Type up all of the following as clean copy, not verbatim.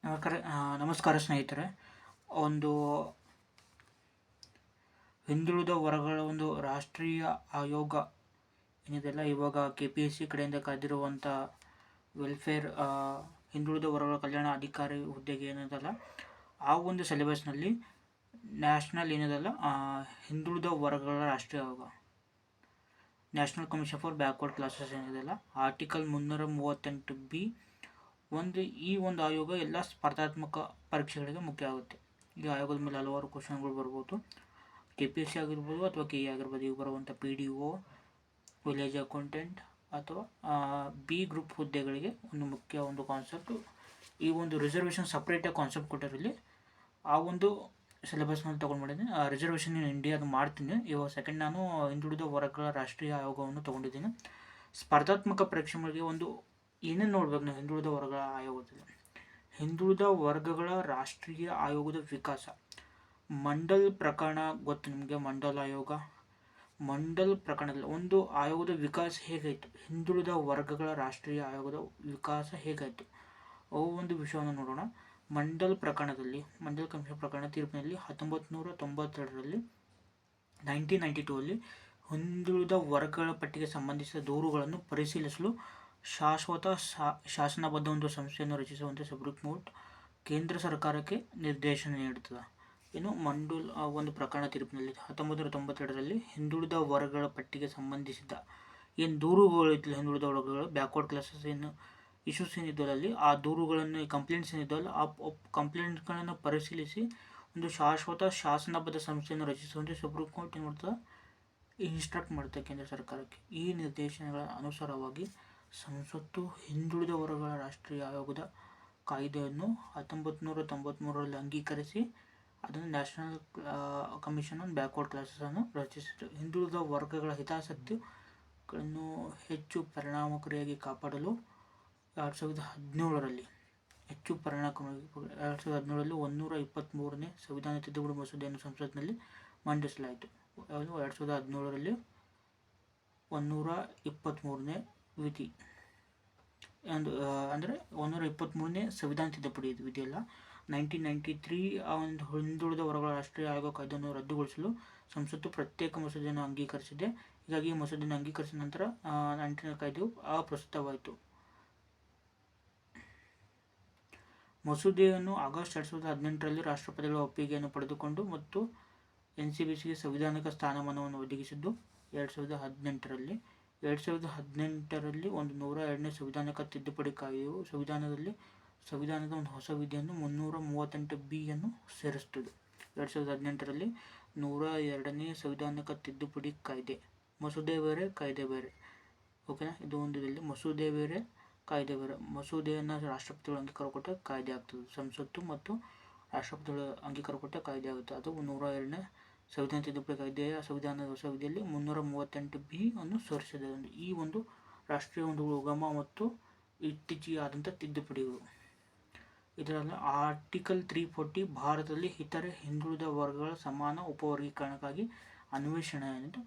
ನಮಸ್ಕಾರ ನಮಸ್ಕಾರ ಸ್ನೇಹಿತರೆ. ಒಂದು ಹಿಂದುಳಿದ ವರ್ಗಗಳ ಒಂದು ರಾಷ್ಟ್ರೀಯ ಆಯೋಗ ಏನಿದೆಲ್ಲ, ಇವಾಗ KPSC ಕಡೆಯಿಂದ ಕರೆದಿರುವಂಥ ವೆಲ್ಫೇರ್ ಹಿಂದುಳಿದ ವರ್ಗಗಳ ಕಲ್ಯಾಣ ಅಧಿಕಾರಿ ಹುದ್ದೆಗೆ ಏನಿದೆಲ್ಲ, ಆ ಒಂದು ಸಿಲೆಬಸ್ನಲ್ಲಿ ನ್ಯಾಷನಲ್ ಏನಿದೆಲ್ಲ ಹಿಂದುಳಿದ ವರ್ಗಗಳ ರಾಷ್ಟ್ರೀಯ ಆಯೋಗ, national commission for backward classes ಏನಿದೆಲ್ಲ, ಆರ್ಟಿಕಲ್ 338B ಈ ಒಂದು ಆಯೋಗ ಎಲ್ಲ ಸ್ಪರ್ಧಾತ್ಮಕ ಪರೀಕ್ಷೆಗಳಿಗೆ ಮುಖ್ಯ ಆಗುತ್ತೆ. ಈ ಆಯೋಗದ ಮೇಲೆ ಹಲವಾರು ಕ್ವಶನ್ಗಳು ಬರ್ಬೋದು. KPSC ಆಗಿರ್ಬೋದು ಅಥವಾ KE ಆಗಿರ್ಬೋದು. ಈಗ ಬರುವಂಥ PDO, ವಿಲೇಜ್ ಅಕೌಂಟೆಂಟ್ ಅಥವಾ B ಗ್ರೂಪ್ ಹುದ್ದೆಗಳಿಗೆ ಒಂದು ಮುಖ್ಯ ಒಂದು ಕಾನ್ಸೆಪ್ಟು. ಈ ಒಂದು ರಿಸರ್ವೇಷನ್ ಸಪ್ರೇಟಾಗಿ ಕಾನ್ಸೆಪ್ಟ್ ಕೊಟ್ಟಿರಲಿ, ಆ ಒಂದು ಸಿಲೆಬಸ್ನಲ್ಲಿ ತೊಗೊಂಡು ಮಾಡಿದ್ದೀನಿ. ರಿಸರ್ವೇಷನ್ ಇನ್ ಇಂಡಿಯಾದು ಮಾಡ್ತೀನಿ. ಇವಾಗ ಸೆಕೆಂಡ್ ನಾನು ಹಿಂದುಳಿದ ವರ್ಗಗಳ ರಾಷ್ಟ್ರೀಯ ಆಯೋಗವನ್ನು ತೊಗೊಂಡಿದ್ದೀನಿ. ಸ್ಪರ್ಧಾತ್ಮಕ ಪರೀಕ್ಷೆಗಳಿಗೆ ಒಂದು ಏನೇನು ನೋಡ್ಬೇಕು ನಾವು ಹಿಂದುಳಿದ ವರ್ಗಗಳ ಆಯೋಗದಲ್ಲಿ. ಹಿಂದುಳಿದ ವರ್ಗಗಳ ರಾಷ್ಟ್ರೀಯ ಆಯೋಗದ ವಿಕಾಸ. ಮಂಡಲ್ ಪ್ರಕರಣ ಗೊತ್ತು ನಿಮಗೆ. ಮಂಡಲ್ ಆಯೋಗ, ಮಂಡಲ್ ಪ್ರಕರಣದಲ್ಲಿ ಒಂದು ಆಯೋಗದ ವಿಕಾಸ ಹೇಗಾಯಿತು, ಹಿಂದುಳಿದ ವರ್ಗಗಳ ರಾಷ್ಟ್ರೀಯ ಆಯೋಗದ ವಿಕಾಸ ಹೇಗಾಯಿತು, ಅವು ಒಂದು ವಿಷಯವನ್ನು ನೋಡೋಣ. ಮಂಡಲ್ ಪ್ರಕರಣದಲ್ಲಿ, ಮಂಡಲ್ ಕಮಿಷನ್ ಪ್ರಕರಣ ತೀರ್ಪಿನಲ್ಲಿ 1992ರಲ್ಲಿ 1992 ಹಿಂದುಳಿದ ವರ್ಗಗಳ ಪಟ್ಟಿಗೆ ಸಂಬಂಧಿಸಿದ ದೂರುಗಳನ್ನು ಪರಿಶೀಲಿಸಲು ಶಾಶ್ವತ ಶಾಸನಬದ್ಧ ಒಂದು ಸಂಸ್ಥೆಯನ್ನು ರಚಿಸುವಂತೆ ಸುಪ್ರೀಂ ಕೋರ್ಟ್ ಕೇಂದ್ರ ಸರ್ಕಾರಕ್ಕೆ ನಿರ್ದೇಶನ ನೀಡುತ್ತದೆ. ಇನ್ನು ಮಂಡಲ್ ಒಂದು ಪ್ರಕರಣ ತೀರ್ಪಿನಲ್ಲಿ 1992ರಲ್ಲಿ ಹಿಂದುಳಿದ ವರ್ಗಗಳ ಪಟ್ಟಿಗೆ ಸಂಬಂಧಿಸಿದ ಏನು ದೂರುಗಳಿತ್ತು, ಹಿಂದುಳಿದ ವರ್ಗಗಳು ಬ್ಯಾಕ್ವರ್ಡ್ ಕ್ಲಾಸಸ್ ಏನು ಇಶ್ಯೂಸ್ ಏನಿದ್ದವಲ್ಲಿ, ಆ ದೂರುಗಳನ್ನು, ಕಂಪ್ಲೇಂಟ್ಸ್ ಏನಿದ್ದವಲ್ಲ, ಆ ಕಂಪ್ಲೇಂಟ್ಗಳನ್ನು ಪರಿಶೀಲಿಸಿ ಒಂದು ಶಾಶ್ವತ ಶಾಸನಬದ್ಧ ಸಂಸ್ಥೆಯನ್ನು ರಚಿಸುವಂತೆ ಸುಪ್ರೀಂ ಕೋರ್ಟ್ ಏನು ಮಾಡ್ತದೆ, ಇನ್ಸ್ಟ್ರಕ್ಟ್ ಮಾಡುತ್ತೆ ಕೇಂದ್ರ ಸರ್ಕಾರಕ್ಕೆ. ಈ ನಿರ್ದೇಶನಗಳ ಅನುಸಾರವಾಗಿ ಸಂಸತ್ತು ಹಿಂದುಳಿದ ವರ್ಗಗಳ ರಾಷ್ಟ್ರೀಯ ಆಯೋಗದ ಕಾಯ್ದೆಯನ್ನು 1993ರಲ್ಲಿ ಅಂಗೀಕರಿಸಿ ಅದನ್ನು ನ್ಯಾಷನಲ್ ಕಮಿಷನ್ ಆನ್ ಬ್ಯಾಕ್ವರ್ಡ್ ಕ್ಲಾಸಸನ್ನು ರಚಿಸಿತು. ಹಿಂದುಳಿದ ವರ್ಗಗಳ ಹಿತಾಸಕ್ತಿಗಳನ್ನು ಹೆಚ್ಚು ಪರಿಣಾಮಕಾರಿಯಾಗಿ ಕಾಪಾಡಲು 2017ರಲ್ಲಿ 123ನೇ ಸಂವಿಧಾನ ತಿದ್ದುಪಡಿ ಮಸೂದೆಯನ್ನು ಸಂಸತ್ನಲ್ಲಿ ಮಂಡಿಸಲಾಯಿತು. 2017ರಲ್ಲಿ 123ನೇ ವಿಧಿ ಅಂದರೆ 123ನೇ ಸಂವಿಧಾನ ತಿದ್ದುಪಡಿ ವಿಧಿಯಲ್ಲ, 1993 ಆ ಒಂದು ಹಿಂದುಳಿದ ವರ್ಗಗಳ ರಾಷ್ಟ್ರೀಯ ಆಯೋಗ ಕಾಯ್ದೆಯನ್ನು ರದ್ದುಗೊಳಿಸಲು ಸಂಸತ್ತು ಪ್ರತ್ಯೇಕ ಮಸೂದೆಯನ್ನು ಅಂಗೀಕರಿಸಿದೆ. ಹೀಗಾಗಿ ಈ ಮಸೂದೆಯನ್ನು ಅಂಗೀಕರಿಸಿದ ನಂತರ 19ನೇ ಕಾಯ್ದೆಯು ಅಪ್ರಸ್ತುತವಾಯಿತು. ಮಸೂದೆಯನ್ನು ಆಗಸ್ಟ್ 2018ರಲ್ಲಿ ರಾಷ್ಟ್ರಪತಿಗಳ ಒಪ್ಪಿಗೆಯನ್ನು ಪಡೆದುಕೊಂಡು ಮತ್ತು NCBCಗೆ ಸಂವಿಧಾನಿಕ ಸ್ಥಾನಮಾನವನ್ನು ಒದಗಿಸಿದ್ದು 2018ರಲ್ಲಿ. 2018ರಲ್ಲಿ 102ನೇ ಸಂವಿಧಾನಿಕ ತಿದ್ದುಪಡಿ ಕಾಯ್ದೆಯು ಸಂವಿಧಾನದ ಒಂದು ಹೊಸ ವಿಧಿಯನ್ನು 338Bಯನ್ನು ಸೇರಿಸುತ್ತದೆ. 2018ರಲ್ಲಿ 102ನೇ ಸಂವಿಧಾನಿಕ ತಿದ್ದುಪಡಿ ಕಾಯ್ದೆ, ಮಸೂದೆ ಬೇರೆ ಕಾಯ್ದೆ ಬೇರೆ, ಓಕೆನಾ. ಇದು ಒಂದು ಇದರಲ್ಲಿ ಮಸೂದೆ ಬೇರೆ ಕಾಯ್ದೆ ಬೇರೆ. ಮಸೂದೆಯನ್ನು ರಾಷ್ಟ್ರಪತಿಗಳು ಅಂಗೀಕಾರ ಕೊಟ್ಟ ಕಾಯ್ದೆ ಆಗ್ತದೆ, ಸಂಸತ್ತು ಮತ್ತು ರಾಷ್ಟ್ರಪತಿಗಳು ಅಂಗೀಕಾರ ಕೊಟ್ಟ ಕಾಯ್ದೆ ಆಗುತ್ತೆ. ಅದು 102ನೇ ಸಂವಿಧಾನ ತಿದ್ದುಪಡಿ ಕಾಯ್ದೆಯ ಸಂವಿಧಾನದ ಹೊಸ ವಿಧಿಯಲ್ಲಿ 338B ಅನ್ನು ಸೇರಿಸಿದೆ. ಈ ಒಂದು ರಾಷ್ಟ್ರೀಯ ಒಂದು ಉಗಮ ಮತ್ತು ಇತ್ತೀಚೆಗೆ ಆದಂಥ ತಿದ್ದುಪಡಿಗಳು. ಇದರಲ್ಲಿ ಆರ್ಟಿಕಲ್ 340 ಭಾರತದಲ್ಲಿ ಇತರೆ ಹಿಂದುಳಿದ ವರ್ಗಗಳ ಸಮಾನ ಉಪವರ್ಗೀಕರಣಕ್ಕಾಗಿ ಅನ್ವೇಷಣೆ ಏನಿತ್ತು.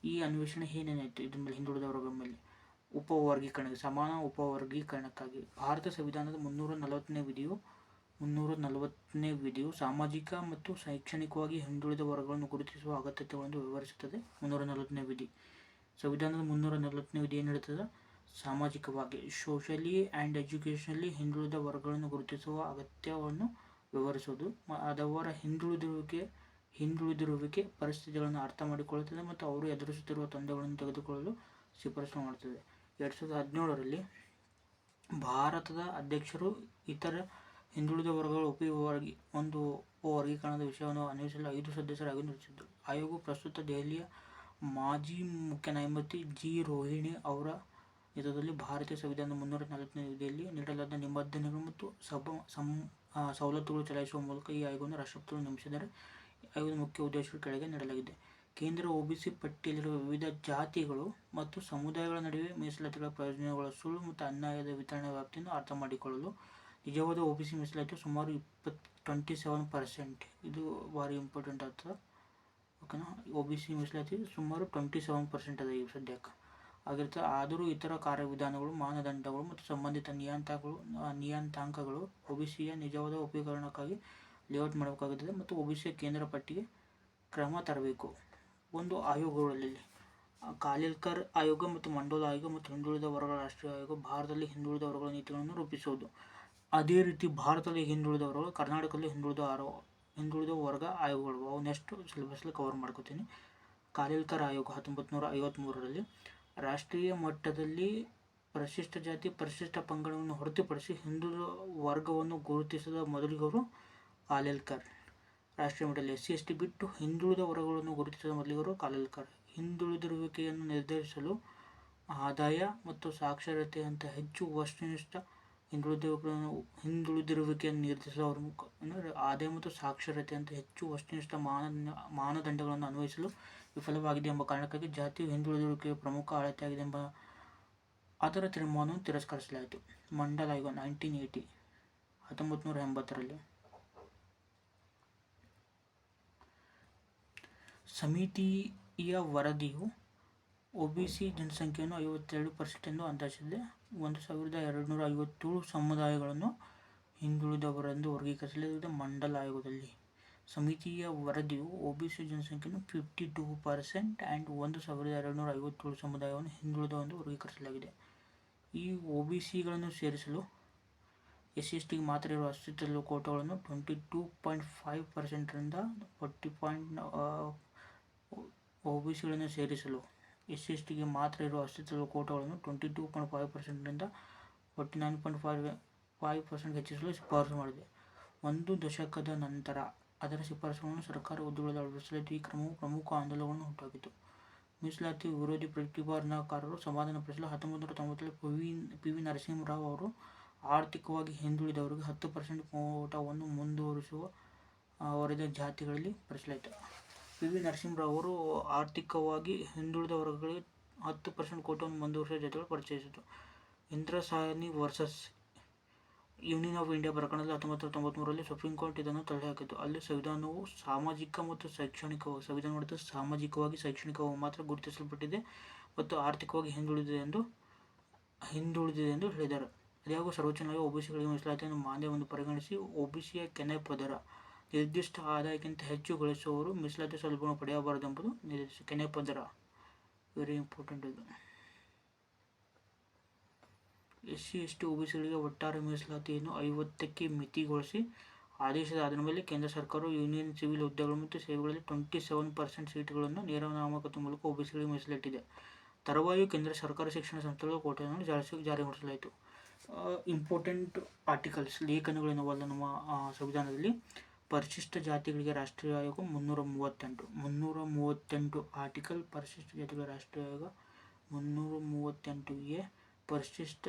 ಈ ಅನ್ವೇಷಣೆ ಏನೇನಾಯಿತು, ಇದ್ರ ಮೇಲೆ ಹಿಂದುಳಿದ ವರ್ಗಗಳ ಮೇಲೆ ಉಪವರ್ಗೀಕರಣಕ್ಕೆ, ಸಮಾನ ಉಪವರ್ಗೀಕರಣಕ್ಕಾಗಿ ಭಾರತ ಸಂವಿಧಾನದ 340ನೇ ವಿಧಿಯು ಸಾಮಾಜಿಕ ಮತ್ತು ಶೈಕ್ಷಣಿಕವಾಗಿ ಹಿಂದುಳಿದ ವರ್ಗಗಳನ್ನು ಗುರುತಿಸುವ ಅಗತ್ಯತೆಗಳನ್ನು ವಿವರಿಸುತ್ತದೆ. 340ನೇ ವಿಧಿ, ಸಂವಿಧಾನದ 340ನೇ ವಿಧಿ ಏನು ಹೇಳ್ತದೆ, ಸಾಮಾಜಿಕವಾಗಿ ಸೋಷಲಿ ಆ್ಯಂಡ್ ಎಜುಕೇಷನಲಿ ಹಿಂದುಳಿದ ವರ್ಗಗಳನ್ನು ಗುರುತಿಸುವ ಅಗತ್ಯವನ್ನು ವಿವರಿಸುವುದು, ಅದವರ ಹಿಂದುಳಿದಿರುವಿಕೆ ಪರಿಸ್ಥಿತಿಗಳನ್ನು ಅರ್ಥ ಮಾಡಿಕೊಳ್ಳುತ್ತದೆ ಮತ್ತು ಅವರು ಎದುರಿಸುತ್ತಿರುವ ತೊಂದರೆಗಳನ್ನು ತೆಗೆದುಕೊಳ್ಳಲು ಶಿಫಾರಸು ಮಾಡುತ್ತದೆ. 2017ರಲ್ಲಿ ಭಾರತದ ಅಧ್ಯಕ್ಷರು ಇತರ ಹಿಂದುಳಿದ ವರ್ಗಗಳ ಉಪವರ್ಗೀಕರಣದ ವಿಷಯವನ್ನು ಅನ್ವೇಷಿಸಲು 5 ಸದಸ್ಯರಾಗಿ ರಚಿಸಿದರು. ಆಯೋಗವು ಪ್ರಸ್ತುತ ದೆಹಲಿಯ ಮಾಜಿ ಮುಖ್ಯ ನ್ಯಾಯಮೂರ್ತಿ G. ರೋಹಿಣಿ ಅವರ ನೇತೃತ್ವದಲ್ಲಿ ಭಾರತೀಯ ಸಂವಿಧಾನದ 340ನೇ ವಿಧಿಯಲ್ಲಿ ನೀಡಲಾದ ನಿಬಂಧನೆಗಳು ಮತ್ತು ಸವಲತ್ತುಗಳು ಚಲಾಯಿಸುವ ಮೂಲಕ ಈ ಆಯೋಗವನ್ನು ರಾಷ್ಟ್ರಪತಿಗಳು ನೇಮಿಸಿದ್ದಾರೆ. ಆಯೋಗದ ಮುಖ್ಯ ಉದ್ದೇಶಗಳು ಕೆಳಗೆ ನೀಡಲಾಗಿದೆ. ಕೇಂದ್ರ OBC ಪಟ್ಟಿಯಲ್ಲಿರುವ ವಿವಿಧ ಜಾತಿಗಳು ಮತ್ತು ಸಮುದಾಯಗಳ ನಡುವೆ ಮೀಸಲಾತಿಗಳ ಪ್ರಯೋಜನಗಳ ಸುಳ್ಳು ಮತ್ತು ಅನ್ಯಾಯದ ವಿತರಣಾ ವ್ಯಾಪ್ತಿಯನ್ನು ಅರ್ಥ ಮಾಡಿಕೊಳ್ಳಲು. ನಿಜವಾದ OBC ಮೀಸಲಾತಿ ಸುಮಾರು 27%. ಇದು ಭಾರಿ ಇಂಪಾರ್ಟೆಂಟ್ ಆಗ್ತದೆ, ಓಕೆನಾ. OBC ಮೀಸಲಾತಿ ಸುಮಾರು 27% ಅದ ಈಗ ಸದ್ಯಕ್ಕೆ. ಆಗಿರ್ತದೆ. ಆದರೂ ಇತರ ಕಾರ್ಯವಿಧಾನಗಳು, ಮಾನದಂಡಗಳು ಮತ್ತು ಸಂಬಂಧಿತ ನಿಯತಾಂಕಗಳು ಒಬಿಸಿಯ ನಿಜವಾದ ಉಪಕರಣಕ್ಕಾಗಿ ಲೇಔಟ್ ಮಾಡಬೇಕಾಗುತ್ತದೆ ಮತ್ತು ಒಬಿಸಿಯ ಕೇಂದ್ರ ಪಟ್ಟಿಗೆ ಕ್ರಮ ತರಬೇಕು. ಒಂದು ಆಯೋಗಗಳಲ್ಲಿ ಖಾಲಿಲ್ಕರ್ ಆಯೋಗ ಮತ್ತು ಮಂಡೋಲ ಆಯೋಗ ಮತ್ತು ಹಿಂದುಳಿದ ವರ್ಗಗಳ ರಾಷ್ಟ್ರೀಯ ಆಯೋಗ ಭಾರತದಲ್ಲಿ ಹಿಂದುಳಿದ ವರ್ಗಗಳ ನೀತಿಗಳನ್ನು ರೂಪಿಸುವುದು. ಅದೇ ರೀತಿ ಭಾರತದಲ್ಲಿ ಹಿಂದುಳಿದ ವರ್ಗಗಳು, ಕರ್ನಾಟಕದಲ್ಲಿ ಹಿಂದುಳಿದ ವರ್ಗ ಆಯೋಗಗಳು. ಅವು ನೆಕ್ಸ್ಟ್ ಸಿಲೆಬಸ್ಲಿ ಕವರ್ ಮಾಡ್ಕೋತೀನಿ. ಖಾಲಿಲ್ಕರ್ ಆಯೋಗ 1953ರಲ್ಲಿ ರಾಷ್ಟ್ರೀಯ ಮಟ್ಟದಲ್ಲಿ ಪರಿಶಿಷ್ಟ ಜಾತಿ, ಪರಿಶಿಷ್ಟ ಪಂಗಡವನ್ನು ಹೊರತುಪಡಿಸಿ ಹಿಂದುಳಿದ ವರ್ಗವನ್ನು ಗುರುತಿಸಿದ ಮೊದಲಿಗರು ಖಾಲಿಲ್ಕರ್. ರಾಷ್ಟ್ರೀಯ ಮಟ್ಟದಲ್ಲಿ SC/ST ಬಿಟ್ಟು ಹಿಂದುಳಿದ ವರ್ಗಗಳನ್ನು ಗುರುತಿಸಿದ ಮೊದಲಿಗರು ಖಾಲಿಲ್ಕರ್. ಹಿಂದುಳಿದಿರುವಿಕೆಯನ್ನು ನಿರ್ಧರಿಸಲು ಆದಾಯ ಮತ್ತು ಸಾಕ್ಷರತೆಯಂತಹ ಹೆಚ್ಚು ವಸ್ತುನಿಷ್ಠ ಹಿಂದುಳಿದಿರುವಿಕೆಯನ್ನು ನಿರ್ಧರಿಸಲು ಆದಾಯ ಮತ್ತು ಸಾಕ್ಷರತೆಯಂಥ ಹೆಚ್ಚು ವಸ್ತುನಿಷ್ಠ ಮಾನದಂಡಗಳನ್ನು ಅನ್ವಯಿಸಲು ವಿಫಲವಾಗಿದೆ ಎಂಬ ಕಾರಣಕ್ಕಾಗಿ ಜಾತಿಯು ಹಿಂದುಳಿದಿರುವಿಕೆಯ ಪ್ರಮುಖ ಅಳತೆಯಾಗಿದೆ ಎಂಬ ಅದರ ತೀರ್ಮಾನವನ್ನು ತಿರಸ್ಕರಿಸಲಾಯಿತು. ಮಂಡಲ್ ಆಯೋಗ 1980ರಲ್ಲಿ ಸಮಿತಿಯ ವರದಿಯು ಒಬಿಸಿ ಜನಸಂಖ್ಯೆಯನ್ನು 52% ಎಂದು ಅಂದಾಜಿಸಿದೆ. 1257 ಸಮುದಾಯಗಳನ್ನು ಹಿಂದುಳಿದವರೆಂದು ವರ್ಗೀಕರಿಸಲಾಗಿದೆ. ಮಂಡಲ್ ಆಯೋಗದಲ್ಲಿ ಸಮಿತಿಯ ವರದಿಯು ಒಬಿಸಿ ಜನಸಂಖ್ಯೆಯನ್ನು 52% ಆ್ಯಂಡ್ 1257 ಸಮುದಾಯವನ್ನು ಹಿಂದುಳಿದವೆಂದು ವರ್ಗೀಕರಿಸಲಾಗಿದೆ. ಈ ಒಬಿಸಿಗಳನ್ನು ಸೇರಿಸಲು SC/STಗೆ ಮಾತ್ರ ಇರುವ ಅಸ್ತಿತ್ವದಲ್ಲಿರುವ ಕೋಟಾಗಳನ್ನು 22.5%ರಿಂದ 40. ಒಬಿಸಿಗಳನ್ನು ಸೇರಿಸಲು SC/STಗೆ ಮಾತ್ರ ಇರುವ ಅಸ್ತಿತ್ವದ ಕೋಟಾಗಳನ್ನು 22.5%ರಿಂದ 49.5% ಹೆಚ್ಚಿಸಲು ಶಿಫಾರಸು ಮಾಡಿದೆ. ಒಂದು ದಶಕದ ನಂತರ ಅದರ ಶಿಫಾರಸುಗಳನ್ನು ಸರ್ಕಾರ ಹುದ್ದೆಗಳಲ್ಲಿ ಅಳವಡಿಸಲಾಯಿತು. ಈ ಕ್ರಮವು ಪ್ರಮುಖ ಆಂದೋಲನವನ್ನು ಹುಟ್ಟುಹಾಕಿತು. ಮೀಸಲಾತಿ ವಿರೋಧಿ ಪ್ರತಿಭಟನಾಕಾರರು ಸಮಾಧಾನಪಡಿಸಲು 1990ರಲ್ಲಿ PV ನರಸಿಂಹರಾವ್ ಅವರು ಆರ್ಥಿಕವಾಗಿ ಹಿಂದುಳಿದವರಿಗೆ 10% ಕೋಟಾವನ್ನು ಮುಂದುವರಿಸುವ ವರೆದ ಜಾತಿಗಳಲ್ಲಿ ಪರಿಚಯಿಸಲಾಯಿತು. PV ನರಸಿಂಹರಾವ್ ಅವರು ಆರ್ಥಿಕವಾಗಿ ಹಿಂದುಳಿದ ವರ್ಗಗಳಿಗೆ 10% ಕೋಟಾವನ್ನು ಮುಂದುವರಿಸುವ ಜಾತಿಗಳು ಪರಿಚಯಿಸಿತು. ಇಂದ್ರಸಾನಿ ವರ್ಸಸ್ ಯೂನಿಯನ್ ಆಫ್ ಇಂಡಿಯಾ ಪ್ರಕರಣದಲ್ಲಿ 1993ರಲ್ಲಿ ಸುಪ್ರೀಂ ಕೋರ್ಟ್ ಇದನ್ನು ತಳ್ಳಿಹಾಕಿತು. ಅಲ್ಲಿ ಸಂವಿಧಾನವು ಸಾಮಾಜಿಕವಾಗಿ ಶೈಕ್ಷಣಿಕವಾಗಿ ಮಾತ್ರ ಗುರುತಿಸಲ್ಪಟ್ಟಿದೆ ಮತ್ತು ಆರ್ಥಿಕವಾಗಿ ಹಿಂದುಳಿದಿದೆ ಎಂದು ಹೇಳಿದರು. ಅದ್ಯಾವುದೋ ಸರ್ವೋಚ್ಚ ನ್ಯಾಯಾಲಯ ಒಬಿಸಿಗಳಿಗೆ ಮೀಸಲಾತಿಯನ್ನು ಮಾನ್ಯವೆಂದು ಪರಿಗಣಿಸಿ ಒಬಿಸಿಯ ಕೆನೆಪದರ ನಿರ್ದಿಷ್ಟ ಆದಾಯಕ್ಕಿಂತ ಹೆಚ್ಚು ಗಳಿಸುವವರು ಮೀಸಲಾತಿ ಸೌಲಭ್ಯವನ್ನು ಪಡೆಯಬಾರದೆಂಬುದು ನಿರ್ದೇಶಿಸಿತು. ಕೆನೆಪದರ ವೆರಿ ಇಂಪಾರ್ಟೆಂಟ್ ಇದು. SC/ST ಒಬಿಸಿಗಳಿಗೆ ಒಟ್ಟಾರೆ ಮೀಸಲಾತಿಯನ್ನು 50ಕ್ಕೆ ಮಿತಿಗೊಳಿಸಿ ಆದೇಶದ ಆಧಾರದ ಮೇಲೆ ಕೇಂದ್ರ ಸರ್ಕಾರವು ಯೂನಿಯನ್ ಸಿವಿಲ್ ಹುದ್ದೆಗಳು ಮತ್ತು ಸೇವೆಗಳಲ್ಲಿ 27% ಸೀಟುಗಳನ್ನು ನೇರ ನಾಮಕಾತಿ ಮೂಲಕ ಒಬಿಸಿಗಳಿಗೆ ಮೀಸಲಿಟ್ಟಿದೆ. ತರುವಾಯ ಕೇಂದ್ರ ಸರ್ಕಾರ ಶಿಕ್ಷಣ ಸಂಸ್ಥೆಗಳ ಕೋಟಾವನ್ನು ಜಾರಿಗೊಳಿಸಲಾಯಿತು. ಇಂಪಾರ್ಟೆಂಟ್ ಆರ್ಟಿಕಲ್ಸ್, ಲೇಖನಗಳೇನವಲ್ಲ ನಮ್ಮ ಸಂವಿಧಾನದಲ್ಲಿ. ಪರಿಶಿಷ್ಟ ಜಾತಿಗಳಿಗೆ ರಾಷ್ಟ್ರೀಯ ಆಯೋಗ 338 ಆರ್ಟಿಕಲ್. ಪರಿಶಿಷ್ಟ ಜಾತಿಗಳ ರಾಷ್ಟ್ರೀಯ ಆಯೋಗ 338A. ಪರಿಶಿಷ್ಟ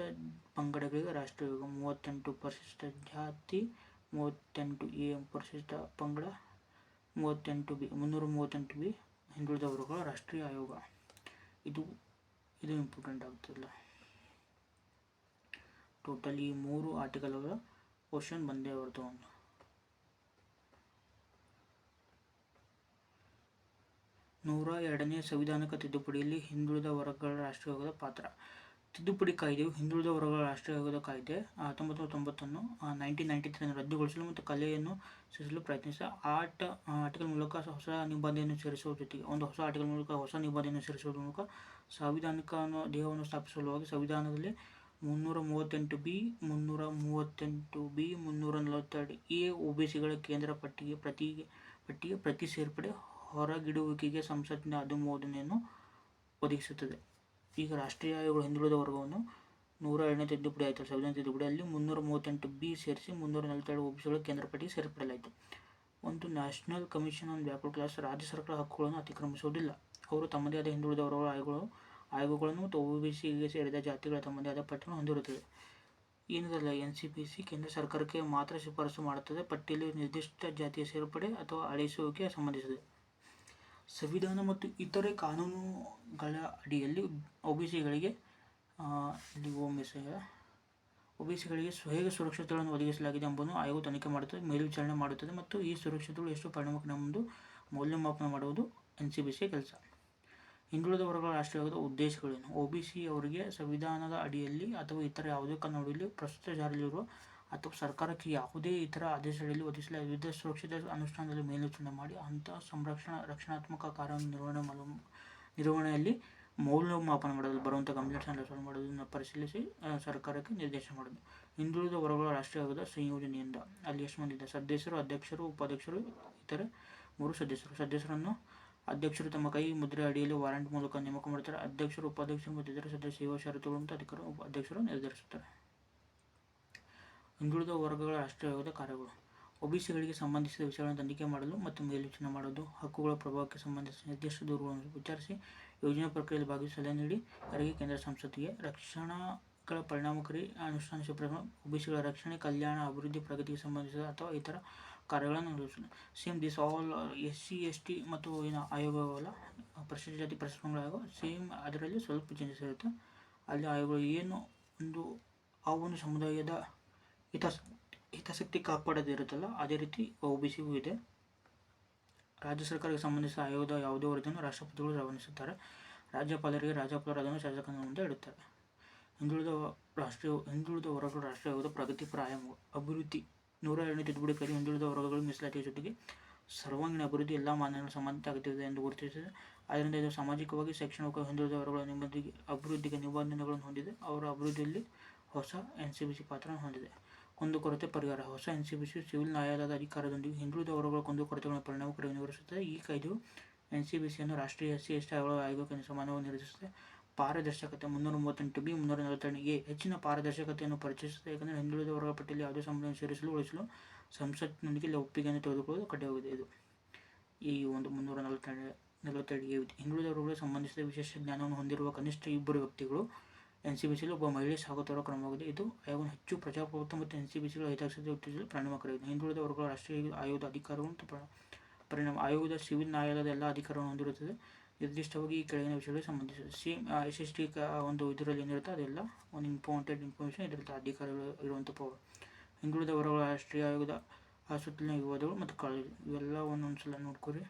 ಪಂಗಡಗಳಿಗೆ ರಾಷ್ಟ್ರೀಯ ಆಯೋಗ 38. ಪರಿಶಿಷ್ಟ ಜಾತಿ 38A. ಪರಿಶಿಷ್ಟ ಪಂಗಡ 38B. 338B ಹಿಂದುಳಿದ ವರ್ಗಗಳ ರಾಷ್ಟ್ರೀಯ ಆಯೋಗ. ಇದು ಇಂಪಾರ್ಟೆಂಟ್ ಆಗ್ತಿಲ್ಲ. ಟೋಟಲ್ ಈ 3 ಆರ್ಟಿಕಲ್ಗಳ ಕ್ವಶನ್ ಬಂದೇ ಬರ್ತಾವೆ. 102ನೇ ಸಂವಿಧಾನಿಕ ತಿದ್ದುಪಡಿಯಲ್ಲಿ ಹಿಂದುಳಿದ ವರ್ಗಗಳ ರಾಷ್ಟ್ರೀಯ ಆಯೋಗದ ಪಾತ್ರ. ತಿದ್ದುಪಡಿ ಕಾಯ್ದೆಯು ಹಿಂದುಳಿದ ವರ್ಗಗಳ ರಾಷ್ಟ್ರೀಯ ಆಯೋಗದ ಕಾಯ್ದೆ 1990 1993 ರದ್ದುಗೊಳಿಸಲು ಮತ್ತು ಕಲೆಯನ್ನು ಸೇರಿಸಲು ಪ್ರಯತ್ನಿಸಿದ. ಆರ್ಟಿಕಲ್ ಮೂಲಕ ಹೊಸ ನಿಬಂಧನೆಯನ್ನು ಸೇರಿಸುವ ಜೊತೆಗೆ ಹೊಸ ನಿಬಂಧನೆಯನ್ನು ಸೇರಿಸುವುದರ ಮೂಲಕ ಸಾಂವಿಧಾನಿಕ ದೇಹವನ್ನು ಸ್ಥಾಪಿಸುವ ಸಲುವಾಗಿ ಸಂವಿಧಾನದಲ್ಲಿ 338B, 338B, 342A ಒಬಿಸಿಗಳ ಕೇಂದ್ರ ಪಟ್ಟಿಗೆ ಪ್ರತಿ ಸೇರ್ಪಡೆ ಹೊರಗಿಡುವಿಕೆಗೆ ಸಂಸತ್ತಿನ ಅನುಮೋದನೆಯನ್ನು ಒದಗಿಸುತ್ತದೆ. ಈಗ ರಾಷ್ಟ್ರೀಯ ಆಯೋಗಗಳು ಹಿಂದುಳಿದ ವರ್ಗವನ್ನು 102ನೇ ತಿದ್ದುಪಡಿ ಆಯಿತು, ಸಂವಿಧಾನ ತಿದ್ದುಪಡಿಯಲ್ಲಿ 338B ಸೇರಿಸಿ 342 ಒಬಿಸಿಗಳ ಕೇಂದ್ರ ಪಟ್ಟಿಗೆ ಸೇರ್ಪಡೆಯಾಯಿತು. ಒಂದು national commission on backward class ರಾಜ್ಯ ಸರ್ಕಾರ ಹಕ್ಕುಗಳನ್ನು ಅತಿಕ್ರಮಿಸುವುದಿಲ್ಲ. ಅವರು ತಮ್ಮದೇ ಆದ ಹಿಂದುಳಿದ ವರ್ಗಗಳ ಆಯೋಗಗಳನ್ನು ಮತ್ತು ಒಬಿಸಿಗೆ ಸೇರಿದ ಜಾತಿಗಳ ತಮ್ಮದೇ ಆದ ಪಟ್ಟಿಯನ್ನು ಹೊಂದಿರುತ್ತದೆ. ಏನದಲ್ಲ NCPC ಕೇಂದ್ರ ಸರ್ಕಾರಕ್ಕೆ ಮಾತ್ರ ಶಿಫಾರಸು ಮಾಡುತ್ತದೆ. ಪಟ್ಟಿಯಲ್ಲಿ ನಿರ್ದಿಷ್ಟ ಜಾತಿಯ ಸೇರ್ಪಡೆ ಅಥವಾ ಅಳಿಸುವಿಕೆಗೆ ಸಂಬಂಧಿಸಿದೆ. ಸಂವಿಧಾನ ಮತ್ತು ಇತರೆ ಕಾನೂನುಗಳ ಅಡಿಯಲ್ಲಿ ಒಬಿಸಿಗಳಿಗೆ ಹೇಗೆ ಸುರಕ್ಷತೆಗಳನ್ನು ಒದಗಿಸಲಾಗಿದೆ ಎಂಬುದನ್ನು ಆಯೋಗವು ತನಿಖೆ ಮಾಡುತ್ತದೆ, ಮೇಲ್ವಿಚಾರಣೆ ಮಾಡುತ್ತದೆ ಮತ್ತು ಈ ಸುರಕ್ಷತೆಗಳು ಎಷ್ಟು ಪರಿಣಾಮಕಾರಿ ಎಂಬುದು ಮೌಲ್ಯಮಾಪನ ಮಾಡುವುದು NCPCಯ ಕೆಲಸ. ಹಿಂದುಳಿದ ವರ್ಗಗಳ ರಾಷ್ಟ್ರೀಯ ಆಯೋಗದ ಉದ್ದೇಶಗಳೇನು? OBC ಅವರಿಗೆ ಸಂವಿಧಾನದ ಅಡಿಯಲ್ಲಿ ಅಥವಾ ಇತರ ಯಾವುದೇ ಕಾನೂನಿನಲ್ಲಿ ಪ್ರಸ್ತುತ ಜಾರಿಯಲ್ಲಿರುವ ಅಥವಾ ಸರ್ಕಾರಕ್ಕೆ ಯಾವುದೇ ಇತರ ಆದೇಶಗಳಲ್ಲಿ ಒದಗಿಸಲು ವಿವಿಧ ಸುರಕ್ಷಿತ ಅನುಷ್ಠಾನದಲ್ಲಿ ಮೇಲ್ವಿಚಾರಣೆ ಮಾಡಿ ಅಂತಹ ರಕ್ಷಣಾತ್ಮಕ ಕಾರ್ಯವನ್ನು ನಿರ್ವಹಣೆಯಲ್ಲಿ ಮೌಲ್ಯಮಾಪನ ಮಾಡೋದು, ಬರುವಂಥ ಕಂಪ್ಲೇಂಟ್ಸ್ ರೆಸಾಲ್ವ್ ಮಾಡೋದನ್ನು ಪರಿಶೀಲಿಸಿ ಸರ್ಕಾರಕ್ಕೆ ನಿರ್ದೇಶನ ಮಾಡೋದು. ಹಿಂದುಳಿದ ವರ್ಗಗಳ ರಾಷ್ಟ್ರೀಯ ಆಯೋಗದ ಸಂಯೋಜನೆಯಿಂದ ಅಲ್ಲಿ ಎಷ್ಟು ಮಂದಿ ಇದೆ? ಸದಸ್ಯರು, ಅಧ್ಯಕ್ಷರು, ಉಪಾಧ್ಯಕ್ಷರು, ಇತರೆ 3 ಸದಸ್ಯರನ್ನು ಅಧ್ಯಕ್ಷರು ತಮ್ಮ ಕೈ ಮುದ್ರೆ ಅಡಿಯಲ್ಲಿ ವಾರಂಟ್ ಮೂಲಕ ನೇಮಕ ಮಾಡುತ್ತಾರೆ. ಅಧ್ಯಕ್ಷರು, ಉಪಾಧ್ಯಕ್ಷರು ಮತ್ತು ಇತರ ಸದಸ್ಯ ಸೇವಾ ಷರತ್ತುಗಳು ಮತ್ತು ಅಧ್ಯಕ್ಷರು ನಿರ್ಧರಿಸುತ್ತಾರೆ. ಹಿಂದುಳಿದ ವರ್ಗಗಳ ರಾಷ್ಟ್ರೀಯ ಆಯೋಗದ ಕಾರ್ಯಗಳು: OBCಗಳಿಗೆ ಸಂಬಂಧಿಸಿದ ವಿಷಯಗಳನ್ನು ತನಿಖೆ ಮಾಡಲು ಮತ್ತು ಮೇಲ್ವಿಚಾರಣೆ ಮಾಡೋದು, ಹಕ್ಕುಗಳ ಪ್ರಭಾವಕ್ಕೆ ಸಂಬಂಧಿಸಿದ ನಿರ್ದಿಷ್ಟ ದೂರುಗಳನ್ನು ವಿಚಾರಿಸಿ ಯೋಜನಾ ಪ್ರಕ್ರಿಯೆಯಲ್ಲಿ ಭಾಗವಹಿಸಿ ಸಲಹೆ ನೀಡಿ ಯಾರಿಗೆ? ಕೇಂದ್ರ ಸಂಸತ್ತಿಗೆ. ರಕ್ಷಣಾಗಳ ಪರಿಣಾಮಕಾರಿ ಅನುಷ್ಠಾನ ಶಿಫಾರಸು: OBCಗಳ ರಕ್ಷಣೆ, ಕಲ್ಯಾಣ, ಅಭಿವೃದ್ಧಿ, ಪ್ರಗತಿಗೆ ಸಂಬಂಧಿಸಿದ ಅಥವಾ ಇತರ ಕಾರ್ಯಗಳನ್ನು ನಿರ್ವಹಿಸಲು. Same this all SC ST ಮತ್ತು ಆಯೋಗವಲ್ಲ, ಪರಿಶಿಷ್ಟ ಜಾತಿ ಪರಿಶ್ರಮಗಳ ಆಯೋಗ ಸೇಮ್, ಅದರಲ್ಲಿ ಸ್ವಲ್ಪ ಚೇಂಜಸ್ ಇರುತ್ತೆ. ಅಲ್ಲಿ ಆಯೋಗಗಳು ಏನು ಆ ಒಂದು ಸಮುದಾಯದ ಹಿತಾಸಕ್ತಿ ಕಾಪಾಡೋದಿರುತ್ತಲ್ಲ, ಅದೇ ರೀತಿ OBCಗೂ ಇದೆ. ರಾಜ್ಯ ಸರ್ಕಾರಕ್ಕೆ ಸಂಬಂಧಿಸಿದ ಆಯೋಗದ ಯಾವುದೇ ವರದಿಯನ್ನು ರಾಷ್ಟ್ರಪತಿಗಳು ರವಾನಿಸುತ್ತಾರೆ. ರಾಜ್ಯಪಾಲರಿಗೆ ರಾಜ್ಯಪಾಲರು ಅದನ್ನು ಶಾಸಕಾಂಗದ ಮುಂದೆ ಇಡುತ್ತಾರೆ. ಹಿಂದುಳಿದ ವರ್ಗಗಳ ರಾಷ್ಟ್ರೀಯ ಆಯೋಗದ ಪ್ರಗತಿಪರ ಆಯಾಮಗಳು: ಅಭಿವೃದ್ಧಿ. 102ನೇ ತಿದ್ದುಪಡಿ ಕಾಯ್ದೆ ಹಿಂದುಳಿದ ವರ್ಗಗಳ ಮೀಸಲಾತಿಯ ಜೊತೆಗೆ ಸರ್ವಾಂಗೀಣ ಅಭಿವೃದ್ಧಿ ಎಲ್ಲ ಮಾನವ ಸಮಾನತೆ ಅಗತ್ಯವಿದೆ ಎಂದು ಗುರುತಿಸಿದೆ. ಆದ್ದರಿಂದ ಇದು ಸಾಮಾಜಿಕವಾಗಿ, ಶೈಕ್ಷಣಿಕವಾಗಿ ಹಿಂದುಳಿದ ವರ್ಗಗಳ ಅಭಿವೃದ್ಧಿಗೆ ನಿಬಂಧನೆಗಳನ್ನು ಹೊಂದಿದೆ. ಅವರ ಅಭಿವೃದ್ಧಿಯಲ್ಲಿ ಹೊಸ NCPC ಪಾತ್ರವನ್ನು ಹೊಂದಿದೆ. ಕುಂದುಕೊರತೆ ಪರಿಹಾರ: ಹೊಸ NCPC ಸಿವಿಲ್ ನ್ಯಾಯಾಲಯದ ಅಧಿಕಾರದೊಂದಿಗೆ ಹಿಂದುಳಿದ ವರ್ಗಗಳ ಕುಂದುಕೊರತೆಗಳನ್ನು ಪರಿಣಾಮಕಾರಿಯಾಗಿ ನಿವಾರಿಸುತ್ತದೆ. ಈ ಕಾಯ್ದೆಯು NCPCಯನ್ನು ರಾಷ್ಟ್ರೀಯ SC ST ಆಯೋಗಕ್ಕೆ ಸಮಾನವಾಗಿ ನಿರ್ದೇಶಿಸುತ್ತದೆ. ಪಾರದರ್ಶಕತೆ: 338B 342A ಹೆಚ್ಚಿನ ಪಾರದರ್ಶಕತೆಯನ್ನು ಪರಿಚಯಿಸುತ್ತದೆ, ಏಕೆಂದರೆ ಹಿಂದುಳಿದ ವರ್ಗಗಳ ಪಟ್ಟಿಯಲ್ಲಿ ಯಾವುದೇ ಸಮುದಾಯವನ್ನು ಸೇರಿಸಲು ಉಳಿಸಲು ಸಂಸತ್ತಿನೊಂದಿಗೆ ಒಪ್ಪಿಗೆಯನ್ನು ತೆಗೆದುಕೊಳ್ಳುವುದು ಕಡ್ಡಾಯವಾಗಿದೆ. ಇದು ಈ ಒಂದು 342A. ಹಿಂದುಳಿದ ವರ್ಗಗಳಿಗೆ ಸಂಬಂಧಿಸಿದ ವಿಶೇಷ ಜ್ಞಾನವನ್ನು ಹೊಂದಿರುವ ಕನಿಷ್ಠ 2 ವ್ಯಕ್ತಿಗಳು NCPCಯಲ್ಲಿ ಒಬ್ಬ ಮಹಿಳೆ ಸಾಗುತ್ತಿರುವ ಕ್ರಮವಾಗಿದೆ. ಇದು ಆಯೋಗವನ್ನು ಹೆಚ್ಚು ಪ್ರಜಾಪ್ರಭುತ್ವ ಮತ್ತು NCPCಗಳ ಹಿತಾಸಕ್ತಿ ಉತ್ತೇಜಿಸಲು ಪರಿಣಾಮಕಾರಿಯಾಗಿದೆ. ಹಿಂದುಳಿದ ವರ್ಗಗಳ ರಾಷ್ಟ್ರೀಯ ಆಯೋಗದ ಅಧಿಕಾರಗಳು ಮತ್ತು ಪರಿಣಾಮ: ಆಯೋಗದ ಸಿವಿಲ್ ನ್ಯಾಯಾಲಯದ ಎಲ್ಲ ಅಧಿಕಾರವನ್ನು ಹೊಂದಿರುತ್ತದೆ, ನಿರ್ದಿಷ್ಟವಾಗಿ ಈ ಕೆಳಗಿನ ವಿಷಯಗಳಿಗೆ ಸಂಬಂಧಿಸಿದೆ. ಸೇಮ್ SST ಒಂದು ಇದರಲ್ಲಿ ಏನಿರುತ್ತೆ ಅದೆಲ್ಲ ಒಂದು ಇಂಪಾರ್ಟೆಂಟ್ ಇನ್ಫಾರ್ಮೇಷನ್ ಇದರಲ್ಲಿ ಅಧಿಕಾರಿಗಳು ಇರುವಂಥ ಪವರ್. ಹಿಂದುಳಿದ ವರ್ಗಗಳ ರಾಷ್ಟ್ರೀಯ ಆಯೋಗದ ಸುತ್ತಲಿನ ವಿವಾದಗಳು ಮತ್ತು ಕಾಳಜಿಗಳು ಇವೆಲ್ಲ ಒಂದೊಂದ್ಸಲ ನೋಡ್ಕೊರಿ.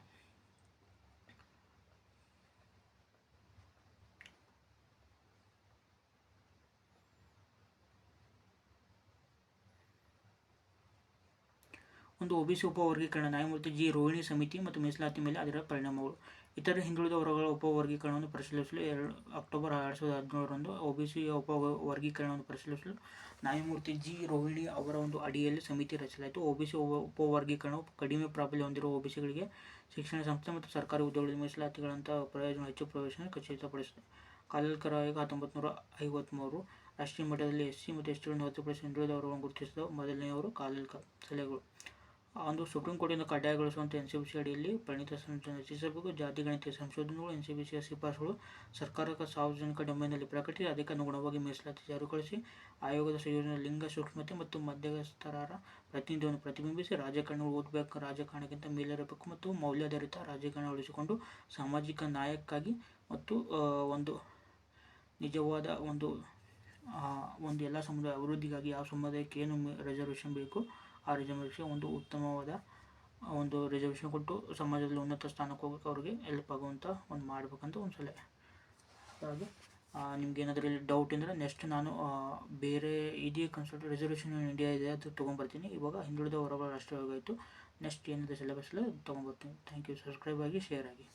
ಒಂದು OBC ಉಪವರ್ಗೀಕರಣ: ನ್ಯಾಯಮೂರ್ತಿ G. ರೋಹಿಣಿ ಸಮಿತಿ ಮತ್ತು ಮೀಸಲಾತಿ ಮೇಲೆ ಅದರ ಪರಿಣಾಮಗಳು. ಇತರ ಹಿಂದುಳಿದ ವರ್ಗಗಳ ಉಪವರ್ಗೀಕರಣವನ್ನು ಪರಿಶೀಲಿಸಲು ಅಕ್ಟೋಬರ್ 2017 OBC ಉಪವರ್ಗೀಕರಣವನ್ನು ಪರಿಶೀಲಿಸಲು ನ್ಯಾಯಮೂರ್ತಿ G. ರೋಹಿಣಿ ಅವರ ಒಂದು ಅಡಿಯಲ್ಲಿ ಸಮಿತಿ ರಚಿಸಲಾಯಿತು. OBC ಉಪವರ್ಗೀಕರಣವು ಕಡಿಮೆ ಪ್ರಾಬಲ್ಯ ಹೊಂದಿರುವ OBCಗಳಿಗೆ ಶಿಕ್ಷಣ ಸಂಸ್ಥೆ ಮತ್ತು ಸರ್ಕಾರಿ ಹುದ್ದೆಗಳಲ್ಲಿ ಮೀಸಲಾತಿಗಳಂತಹ ಪ್ರಯೋಜನ ಹೆಚ್ಚು ಪ್ರವೇಶ ಖಚಿತಪಡಿಸುತ್ತದೆ. ಕಾಲೇಲ್ಕರ್ ಆಯೋಗ 1953 ರಾಷ್ಟ್ರೀಯ ಮಟ್ಟದಲ್ಲಿ SC ಮತ್ತು STಗಳನ್ನು ಹೊರತುಪಡಿಸಿ ಹಿಂದುಳಿದ ವರ್ಗಗಳನ್ನು ಗುರುತಿಸಿದ ಮೊದಲನೆಯವರು ಕಾಲೇಲ್ಕರ್. ಸಲಹೆಗಳು: ಒಂದು ಸುಪ್ರೀಂ ಕೋರ್ಟಿಂದ ಕಡ್ಡಾಯಗೊಳಿಸುವಂಥ NCPC ಅಡಿಯಲ್ಲಿ ಪರಿಣಿತ ಸಮಿತಿಯನ್ನು ರಚಿಸಬೇಕು. ಜಾತಿ ಗಣತಿಯ ಸಂಶೋಧನೆಗಳು, NCPCಯ ಶಿಫಾರಸುಗಳು ಸರ್ಕಾರಕ್ಕೆ ಸಾರ್ವಜನಿಕ ಡೊಮೇನ್ನಲ್ಲಿ ಪ್ರಕಟಿಸಿ ಅದಕ್ಕೆ ಅನುಗುಣವಾಗಿ ಮೀಸಲಾತಿ ಜಾರಿಗೊಳಿಸಿ. ಆಯೋಗದ ಸಂಯೋಜನೆ ಲಿಂಗ ಸೂಕ್ಷ್ಮತೆ ಮತ್ತು ಮಧ್ಯಸ್ಥರರ ಪ್ರಾತಿನಿಧ್ಯವನ್ನು ಪ್ರತಿಬಿಂಬಿಸಿ. ರಾಜಕಾರಣಿಗಳು ವೋಟ್ ಬ್ಯಾಂಕ್ ರಾಜಕಾರಣಕ್ಕಿಂತ ಮೇಲಿರಬೇಕು ಮತ್ತು ಮೌಲ್ಯಾಧಾರಿತ ರಾಜಕಾರಣ ಉಳಿಸಿಕೊಂಡು ಸಾಮಾಜಿಕ ನ್ಯಾಯಕ್ಕಾಗಿ ಮತ್ತು ಒಂದು ನಿಜವಾದ ಒಂದು ಎಲ್ಲ ಸಮುದಾಯ ಅಭಿವೃದ್ಧಿಗಾಗಿ ಯಾವ ಸಮುದಾಯಕ್ಕೆ ಏನು ರಿಸರ್ವೇಷನ್ ಬೇಕು ಆ ರಿಸರ್ವೇಷನ್ ಒಂದು ಉತ್ತಮವಾದ ಒಂದು ರಿಸರ್ವೇಷನ್ ಕೊಟ್ಟು ಸಮಾಜದಲ್ಲಿ ಉನ್ನತ ಸ್ಥಾನಕ್ಕೆ ಹೋಗೋಕೆ ಅವ್ರಿಗೆ ಹೆಲ್ಪ್ ಆಗುವಂಥ ಒಂದು ಮಾಡಬೇಕಂತ ಒಂದು ಸಲಹೆ. ಹಾಗೆ ನಿಮ್ಗೆ ಏನಾದರೂ ಇಲ್ಲಿ ಡೌಟ್ ಇದ್ದರೆ ನೆಕ್ಸ್ಟ್ ನಾನು ಬೇರೆ ಇದೇ ಕನ್ಸಲ್ಟ್ ರಿಸರ್ವೇಷನ್ ಇನ್ ಇಂಡಿಯಾ ಇದೆ ಅದು ತೊಗೊಂಬರ್ತೀನಿ. ಇವಾಗ ಹಿಂದುಳಿದ ವರ್ಗಗಳ ರಾಷ್ಟ್ರೀಯ ಆಯೋಗ ಆಯಿತು, ನೆಕ್ಸ್ಟ್ ಏನಿದೆ ಸಿಲೆಬಸ್ ತೊಗೊಂಬರ್ತೀನಿ. Thank you. ಸಬ್ಸ್ಕ್ರೈಬ್ ಆಗಿ, ಶೇರ್ ಆಗಿ.